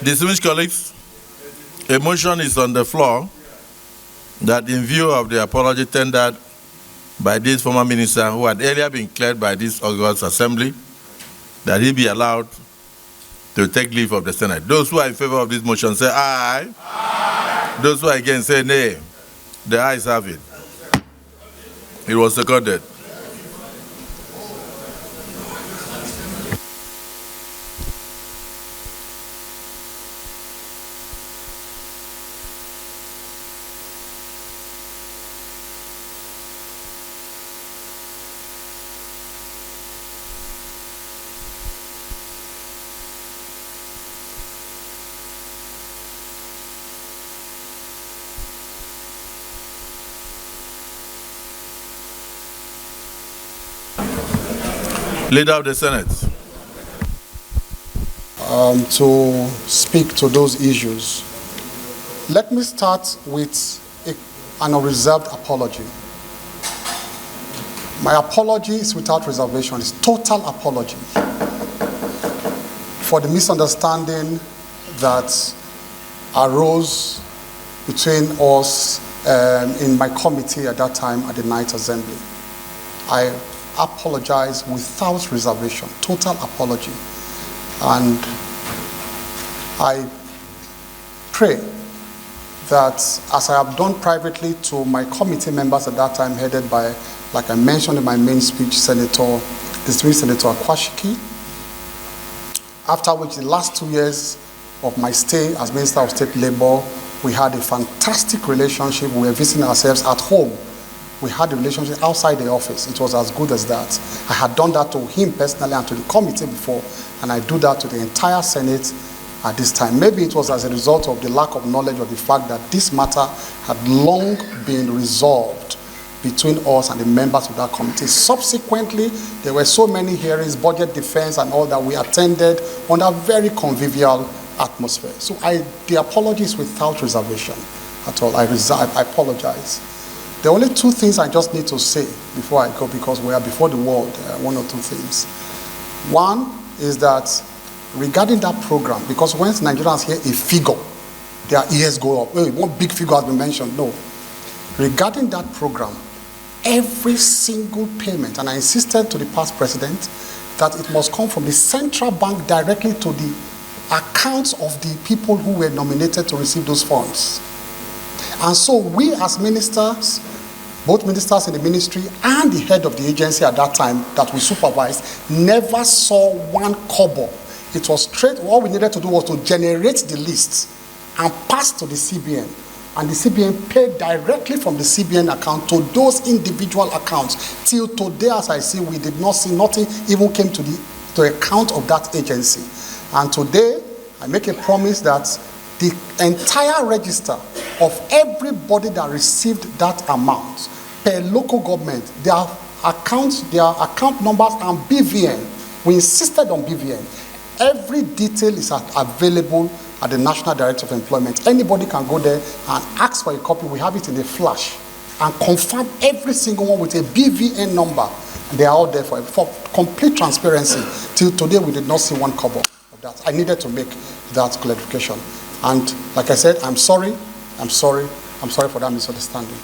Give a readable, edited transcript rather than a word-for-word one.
Distinguished colleagues, a motion is on the floor that in view of the apology tendered by this former minister who had earlier been cleared by this August Assembly, that he be allowed to take leave of the Senate. Those who are in favor of this motion say aye. Aye. Those who are against say nay. The ayes have it. It was seconded. Leader of the Senate. To speak to those issues. Let me start with an unreserved apology. My apology is without reservation. It's total apology for the misunderstanding that arose between us in my committee at that time at the Ninth Assembly. I apologize without reservation, total apology. And I pray that, as I have done privately to my committee members at that time, headed by, like I mentioned in my main speech, Distinguished Senator Akwashiki, after which the last 2 years of my stay as Minister of State Labor, we had a fantastic relationship. We were visiting ourselves at home. We had a relationship outside the office. It was as good as that. I had done that to him personally and to the committee before, and I do that to the entire Senate at this time. Maybe it was as a result of the lack of knowledge or the fact that this matter had long been resolved between us and the members of that committee. Subsequently, there were so many hearings, budget defense and all that we attended on a very convivial atmosphere. So the apology is without reservation at all. I apologize. The only two things I just need to say before I go, because we are before the world, one or two things. One is that regarding that program, because when Nigerians hear a figure, their ears go up. Hey, one big figure has been mentioned. No. Regarding that program, every single payment, and I insisted to the past president that it must come from the central bank directly to the accounts of the people who were nominated to receive those funds. And so we as ministers, both ministers in the ministry and the head of the agency at that time that we supervised, never saw one kobo. It was straight, all we needed to do was to generate the list and pass to the CBN. And the CBN paid directly from the CBN account to those individual accounts. Till today, as I see, we did not see, nothing even came to the account of that agency. And today, I make a promise that the entire register of everybody that received that amount per local government, their accounts, their account numbers and BVN. We insisted on BVN. Every detail is available at the National Director of Employment. Anybody can go there and ask for a copy. We have it in a flash and confirm every single one with a BVN number. And they are all there for complete transparency. Till today, we did not see one kobo of that. I needed to make that clarification. And like I said, I'm sorry for that misunderstanding.